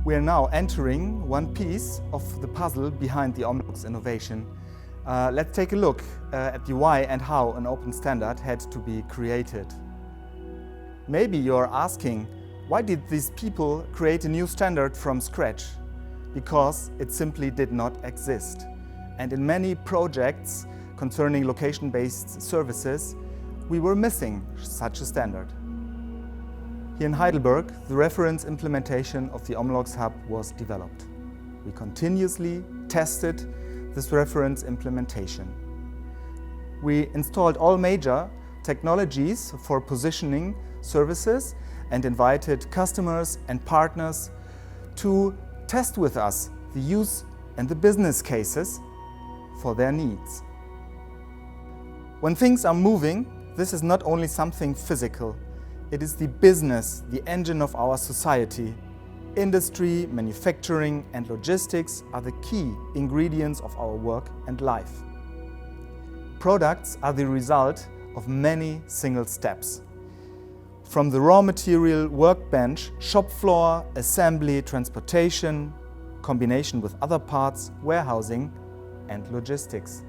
We are now entering one piece of the puzzle behind the omlox innovation. Let's take a look at the why and how an open standard had to be created. Maybe you're asking, why did these people create a new standard from scratch? Because it simply did not exist. And in many projects concerning location-based services, we were missing such a standard. Here in Heidelberg, the reference implementation of the omlox hub was developed. We continuously tested this reference implementation. We installed all major technologies for positioning services and invited customers and partners to test with us the use and the business cases for their needs. When things are moving, this is not only something physical, it is the business, the engine of our society. Industry, manufacturing and logistics are the key ingredients of our work and life. Products are the result of many single steps. From the raw material, workbench, shop floor, assembly, transportation, combination with other parts, warehousing and logistics.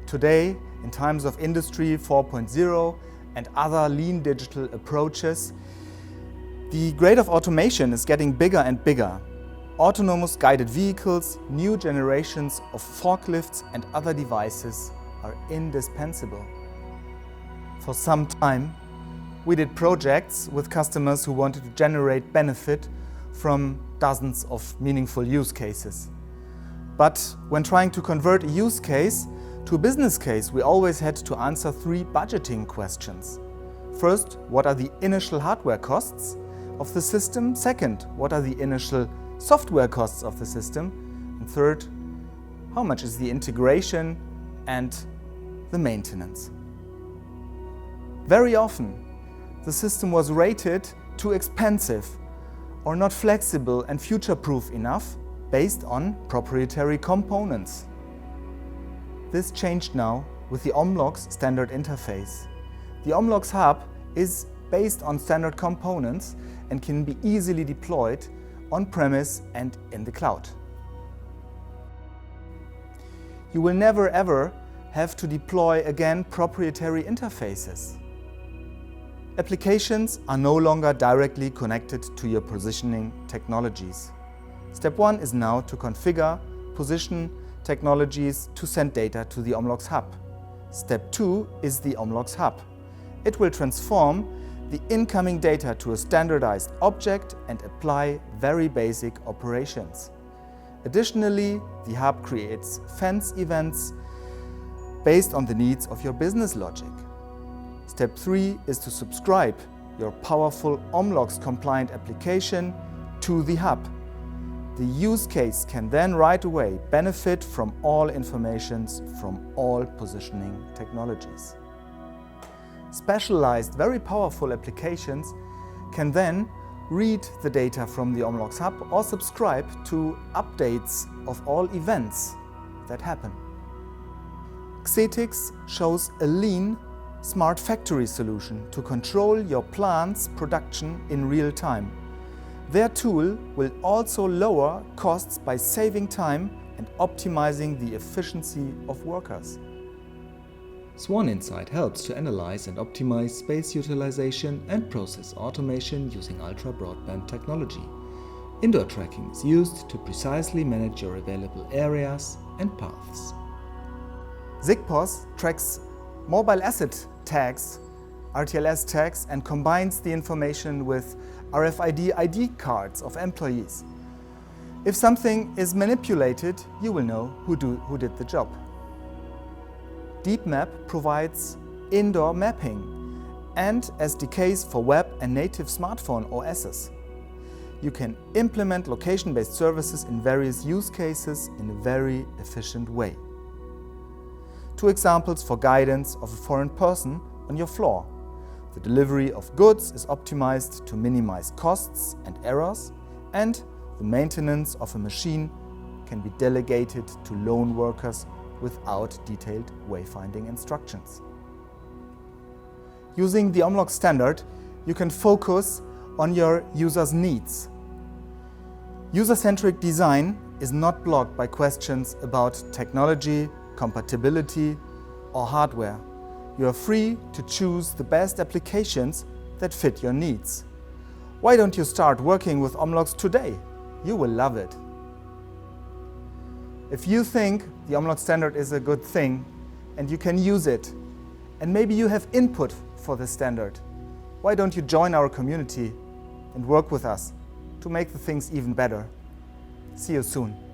Today, in times of Industry 4.0 and other lean digital approaches, the grade of automation is getting bigger and bigger. Autonomous guided vehicles, new generations of forklifts and other devices are indispensable. For some time, we did projects with customers who wanted to generate benefit from dozens of meaningful use cases. But when trying to convert a use case to a business case, we always had to answer three budgeting questions. First, what are the initial hardware costs of the system? Second, what are the initial software costs of the system? And third, how much is the integration and the maintenance? Very often, the system was rated too expensive or not flexible and future-proof enough based on proprietary components. This changed now with the omlox standard interface. The omlox hub is based on standard components and can be easily deployed on-premise and in the cloud. You will never ever have to deploy again proprietary interfaces. Applications are no longer directly connected to your positioning technologies. Step 1 is now to configure position technologies to send data to the omlox hub. Step 2 is the omlox hub. It will transform the incoming data to a standardized object and apply very basic operations. Additionally, the hub creates fence events based on the needs of your business logic. Step 3 is to subscribe your powerful omlox compliant application to the hub. The use case can then right away benefit from all informations from all positioning technologies. Specialized, very powerful applications can then read the data from the omlox hub or subscribe to updates of all events that happen. Xetix shows a lean, smart factory solution to control your plant's production in real time. Their tool will also lower costs by saving time and optimizing the efficiency of workers. Swan Insight helps to analyze and optimize space utilization and process automation using ultra-broadband technology. Indoor tracking is used to precisely manage your available areas and paths. Sigpos tracks mobile asset tags, RTLS tags, and combines the information with RFID ID cards of employees. If something is manipulated, you will know who did the job. DeepMap provides indoor mapping and SDKs for web and native smartphone OSs. You can implement location-based services in various use cases in a very efficient way. Two examples for guidance of a foreign person on your floor. The delivery of goods is optimized to minimize costs and errors, and the maintenance of a machine can be delegated to lone workers without detailed wayfinding instructions. Using the omlox standard, you can focus on your users' needs. User-centric design is not blocked by questions about technology, compatibility, or hardware. You are free to choose the best applications that fit your needs. Why don't you start working with omlox today? You will love it. If you think the omlox standard is a good thing and you can use it, and maybe you have input for the standard, why don't you join our community and work with us to make the things even better? See you soon.